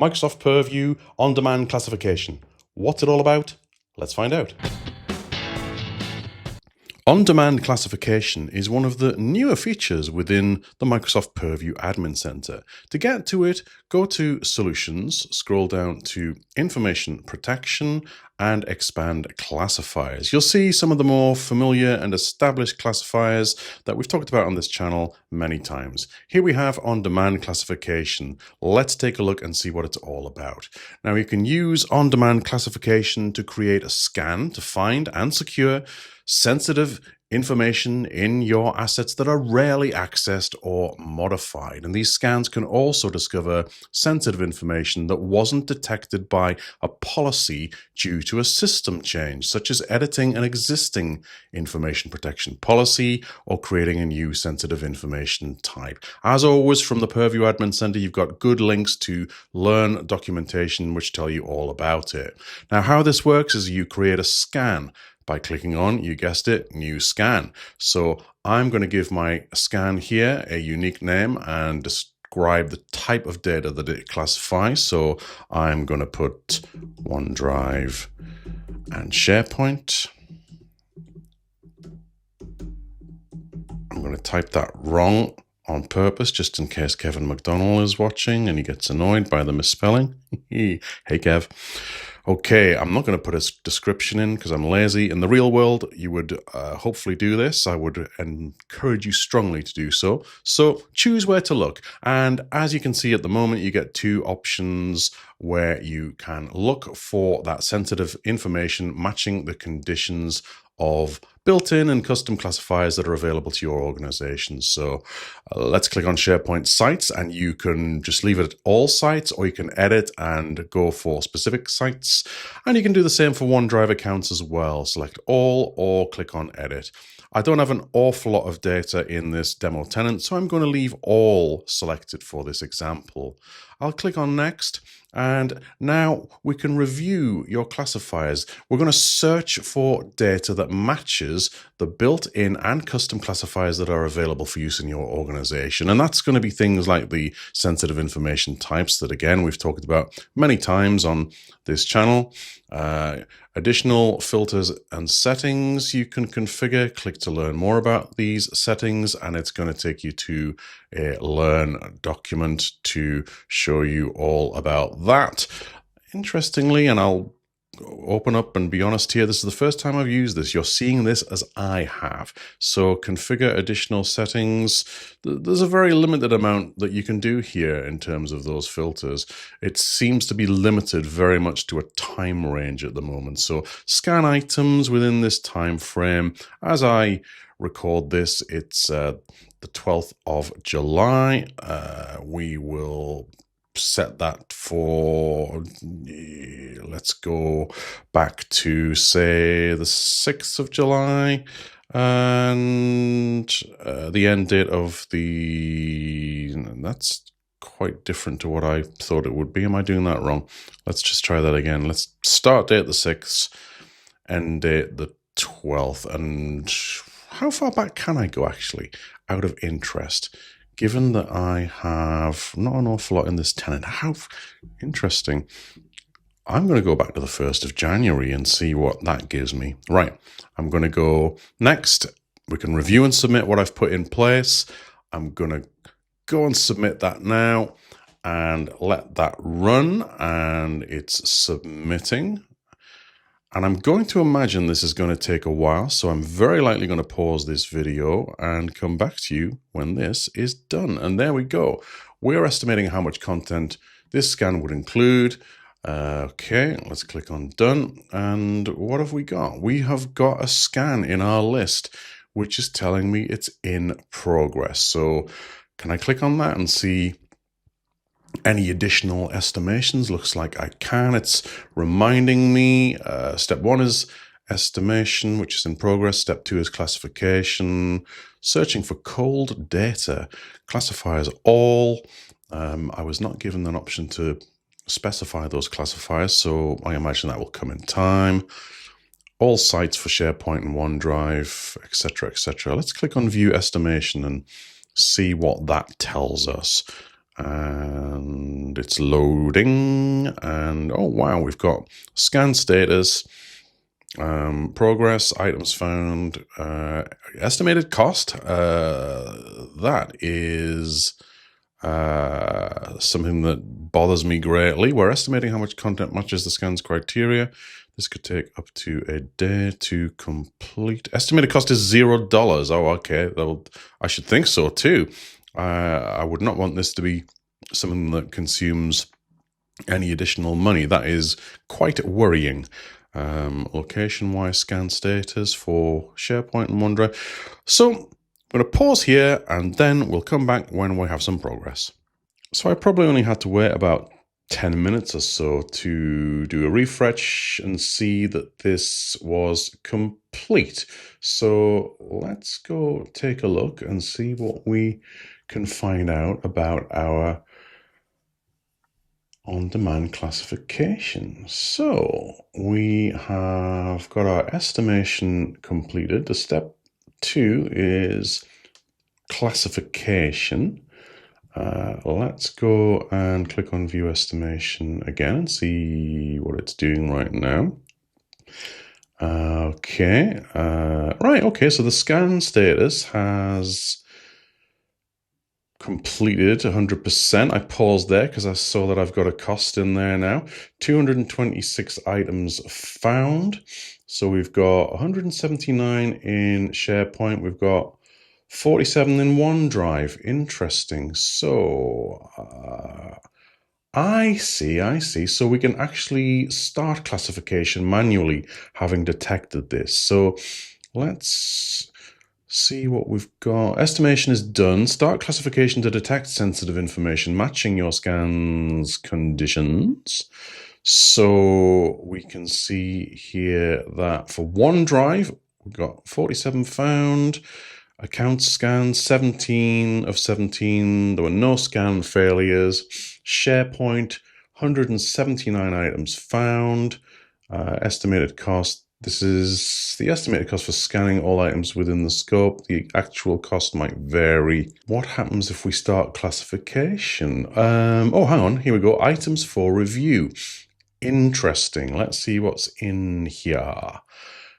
Microsoft Purview on-demand classification. What's it all about? Let's find out. On-demand classification is one of the newer features within the Microsoft Purview Admin Center. To get to it, go to Solutions, scroll down to Information Protection, and expand Classifiers. You'll see some of the more familiar and established classifiers that we've talked about on this channel many times. Here we have on-demand classification. Let's take a look and see what it's all about. Now, you can use on-demand classification to create a scan to find and secure sensitive information in your assets that are rarely accessed or modified. And these scans can also discover sensitive information that wasn't detected by a policy due to a system change, such as editing an existing information protection policy or creating a new sensitive information type. As always, from the Purview Admin Center, you've got good links to learn documentation which tell you all about it. Now, how this works is you create a scan by clicking on, you guessed it, New Scan. So I'm going to give my scan here a unique name and describe the type of data that it classifies. So I'm going to put OneDrive and SharePoint. I'm going to type that wrong on purpose, just in case Kevin McDonald is watching and he gets annoyed by the misspelling. Hey, Kev. Okay, I'm not going to put a description in because I'm lazy. In the real world, you would hopefully do this. I would encourage you strongly to do so. So choose where to look. And as you can see at the moment, you get two options where you can look for that sensitive information matching the conditions of built-in and custom classifiers that are available to your organization. So let's click on SharePoint sites, and you can just leave it at all sites, or you can edit and go for specific sites. And you can do the same for OneDrive accounts as well. Select all or click on edit. I don't have an awful lot of data in this demo tenant, so I'm going to leave all selected for this example. I'll click on next. And now we can review your classifiers. We're going to search for data that matches the built-in and custom classifiers that are available for use in your organization. And that's going to be things like the sensitive information types that, again, we've talked about many times on this channel. Additional filters and settings you can configure. Click to learn more about these settings, and it's going to take you to a Learn document to show you all about that. Interestingly, and I'll open up and be honest here, this is the first time I've used this. You're seeing this as I have. So configure additional settings. There's a very limited amount that you can do here in terms of those filters. It seems to be limited very much to a time range at the moment. So scan items within this time frame. As I record this, it's the 12th of July. We will set that for, let's go back to, say, the 6th of July, and the end date of that's quite different to what I thought it would be. Am I doing that wrong? Let's just try that again. Let's start date the 6th, end date the 12th, and how far back can I go, actually, out of interest? Given that I have not an awful lot in this tenant, how interesting. I'm going to go back to the 1st of January and see what that gives me. Right, I'm going to go next. We can review and submit what I've put in place. I'm going to go and submit that now and let that run, and it's submitting. And I'm going to imagine this is going to take a while, so I'm very likely going to pause this video and come back to you when this is done. And there we go. We're estimating how much content this scan would include. Okay, let's click on done. And what have we got? We have got a scan in our list, which is telling me it's in progress. So can I click on that and see any additional estimations? Looks like I can. It's reminding me step 1 is estimation, which is in progress. Step 2 is classification, searching for cold data, classifiers all. I was not given an option to specify those classifiers, so I imagine that will come in time. All sites for SharePoint and OneDrive, etc., etc. Let's click on view estimation and see what that tells us. And it's loading. And oh wow, we've got scan status, progress, items found, estimated cost. That is something that bothers me greatly. We're estimating how much content matches the scan's criteria. This could take up to a day to complete. Estimated cost is $0. Oh, okay. I should think so too. I would not want this to be something that consumes any additional money. That is quite worrying. Location-wise scan status for SharePoint and OneDrive. So I'm going to pause here and then we'll come back when we have some progress. So I probably only had to wait about 10 minutes or so to do a refresh and see that this was complete. So let's go take a look and see what we can find out about our on-demand classification. So we have got our estimation completed. The step 2 is classification. Let's go and click on view estimation again and see what it's doing right now. Okay, right, okay, so the scan status has completed 100%. I paused there because I saw that I've got a cost in there now. 226 items found. So we've got 179 in SharePoint. We've got 47 in OneDrive. Interesting. So I see. So we can actually start classification manually, having detected this. So let's see what we've got. Estimation is done. Start classification to detect sensitive information, matching your scan's conditions. So we can see here that for OneDrive, we've got 47 found. Account scans, 17 of 17. There were no scan failures. SharePoint, 179 items found. Estimated cost. This is the estimated cost for scanning all items within the scope. The actual cost might vary. What happens if we start classification? Oh, hang on. Here we go. Items for review. Interesting. Let's see what's in here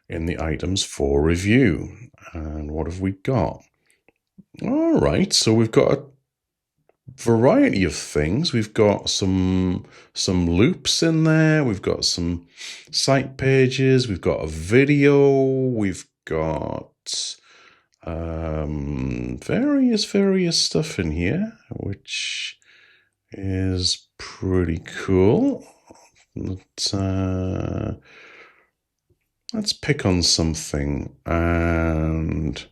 in the items for review. And what have we got? All right. So we've got a variety of things. We've got some loops in there. We've got some site pages. We've got a video. We've got various stuff in here, which is pretty cool. Let's pick on something, and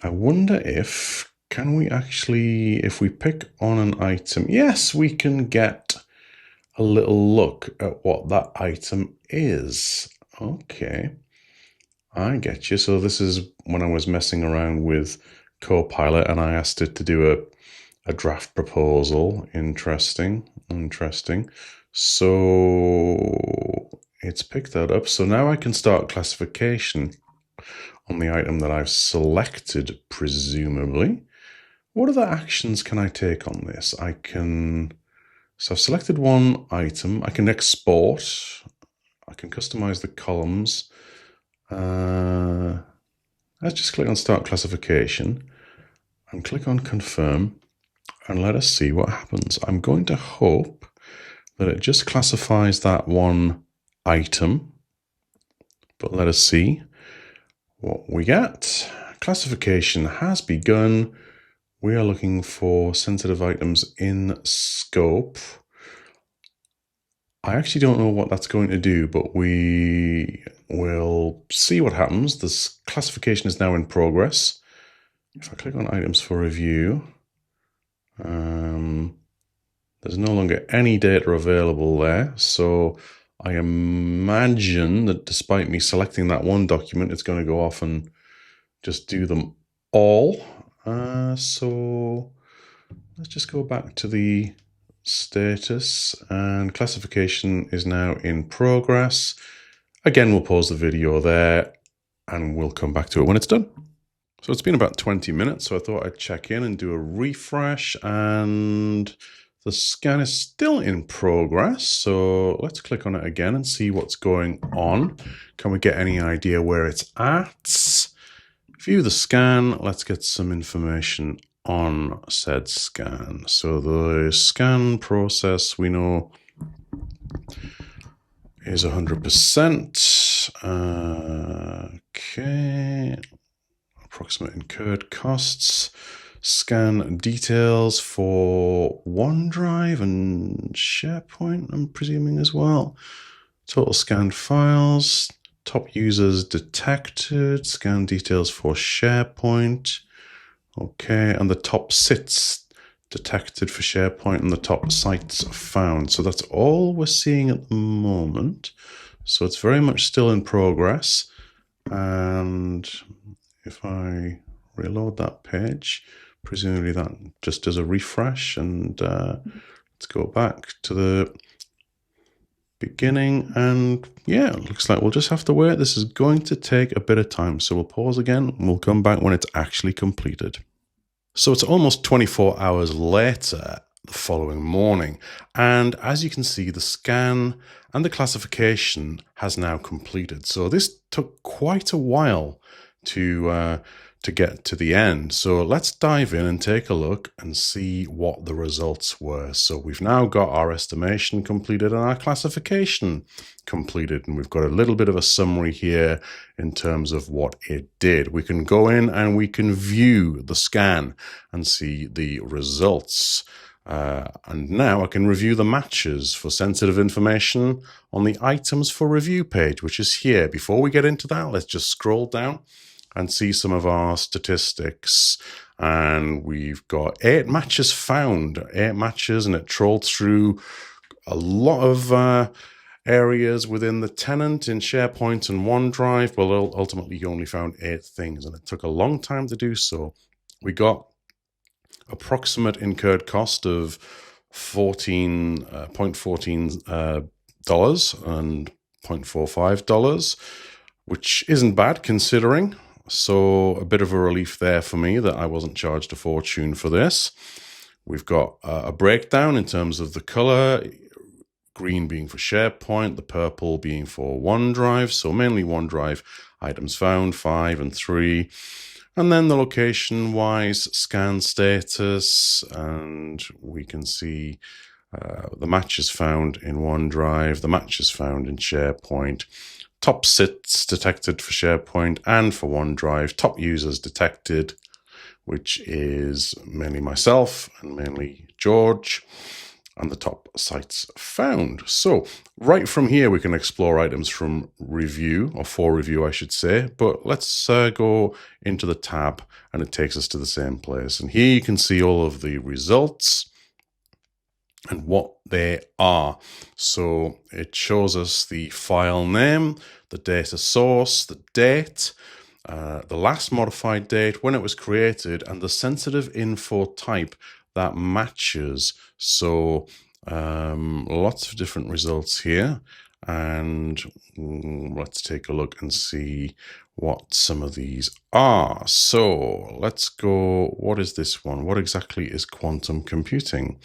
I wonder if we actually, if we pick on an item, yes, we can get a little look at what that item is. Okay, I get you. So this is when I was messing around with Copilot and I asked it to do a draft proposal. Interesting. So it's picked that up. So now I can start classification on the item that I've selected, presumably. What other actions can I take on this? So I've selected one item. I can export. I can customize the columns. Let's just click on Start Classification and click on Confirm and let us see what happens. I'm going to hope that it just classifies that one item, but let us see what we get. Classification has begun. We are looking for sensitive items in scope. I actually don't know what that's going to do, but we will see what happens. This classification is now in progress. If I click on items for review, there's no longer any data available there. So I imagine that despite me selecting that one document, it's going to go off and just do them all. So let's just go back to the status, and classification is now in progress. Again, we'll pause the video there and we'll come back to it when it's done. So it's been about 20 minutes, so I thought I'd check in and do a refresh, and the scan is still in progress. So let's click on it again and see what's going on. Can we get any idea where it's at? View the scan. Let's get some information on said scan. So the scan process we know is 100%. Okay. Approximate incurred costs. Scan details for OneDrive and SharePoint, I'm presuming as well. Total scanned files. Top users detected. Scan details for SharePoint. Okay, and the top sits detected for SharePoint and the top sites found. So that's all we're seeing at the moment. So it's very much still in progress. And if I reload that page, presumably that just does a refresh, and let's go back to the beginning, and yeah, it looks like we'll just have to wait. This is going to take a bit of time, so we'll pause again and we'll come back when it's actually completed. So it's almost 24 hours later, the following morning, and as you can see, the scan and the classification has now completed. So this took quite a while to get to the end. So let's dive in and take a look and see what the results were. So we've now got our estimation completed and our classification completed, and we've got a little bit of a summary here in terms of what it did. We can go in and we can view the scan and see the results. And now I can review the matches for sensitive information on the items for review page, which is here. Before we get into that, let's just scroll down and see some of our statistics. And we've got 8 matches found, 8 matches, and it trolled through a lot of areas within the tenant in SharePoint and OneDrive. Well, ultimately, you only found 8 things, and it took a long time to do so. We got approximate incurred cost of $14.14 and $0.45, which isn't bad considering. So a bit of a relief there for me that I wasn't charged a fortune for this. We've got a breakdown in terms of the color, green being for SharePoint, the purple being for OneDrive. So mainly OneDrive items found, 5 and 3. And then the location-wise scan status, and we can see the matches found in OneDrive, the matches found in SharePoint, top sits detected for SharePoint and for OneDrive, top users detected, which is mainly myself and mainly George, and the top sites found. So right from here, we can explore items from review, or for review, I should say. But let's go into the tab, and it takes us to the same place. And here you can see all of the results and what they are. So it shows us the file name, the data source, the date, the last modified date, when it was created, and the sensitive info type that matches. So lots of different results here, and let's take a look and see what some of these are. So let's go, what is this one? What exactly is quantum computing?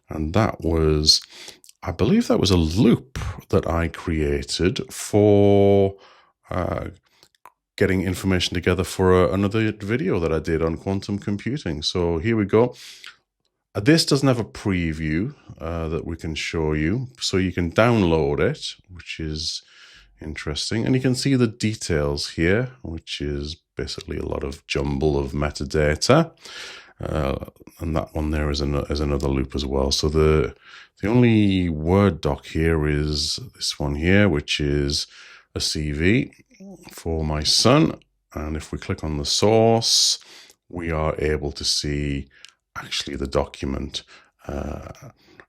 And that was, I believe that was a loop that I created for getting information together for another video that I did on quantum computing. So here we go. This doesn't have a preview that we can show you, so you can download it, which is interesting. And you can see the details here, which is basically a lot of jumble of metadata. And that one there is another loop as well. So the only Word doc here is this one here, which is a CV for my son. And if we click on the source, we are able to see actually the document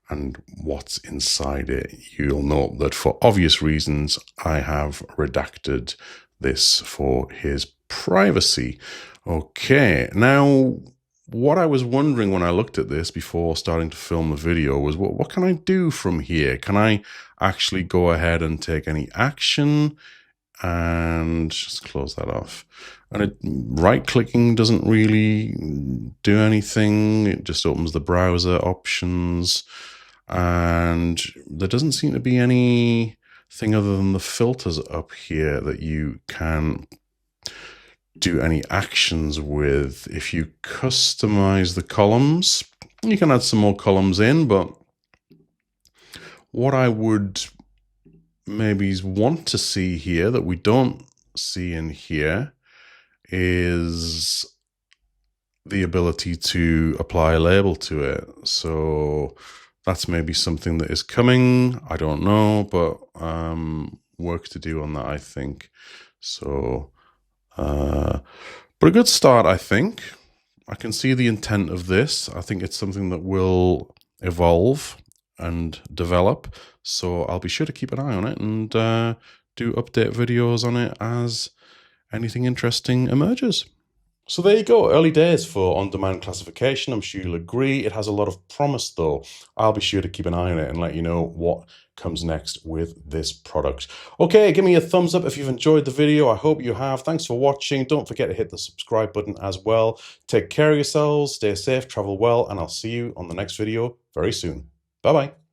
and what's inside it. You'll note that for obvious reasons, I have redacted this for his privacy. Okay, now what I was wondering when I looked at this before starting to film the video was, what can I do from here? Can I actually go ahead and take any action and just close that off. And right-clicking doesn't really do anything. It just opens the browser options, and there doesn't seem to be anything other than the filters up here that you can do any actions with. If you customize the columns, you can add some more columns in, but what I would maybe want to see here that we don't see in here is the ability to apply a label to it. So that's maybe something that is coming. I don't know, but work to do on that, I think. So, but a good start, I think. I can see the intent of this. I think it's something that will evolve and develop. So I'll be sure to keep an eye on it and do update videos on it as anything interesting emerges. So there you go, early days for on-demand classification. I'm sure you'll agree. It has a lot of promise though. I'll be sure to keep an eye on it and let you know what comes next with this product. Okay, give me a thumbs up if you've enjoyed the video. I hope you have. Thanks for watching. Don't forget to hit the subscribe button as well. Take care of yourselves, stay safe, travel well, and I'll see you on the next video very soon. Bye-bye.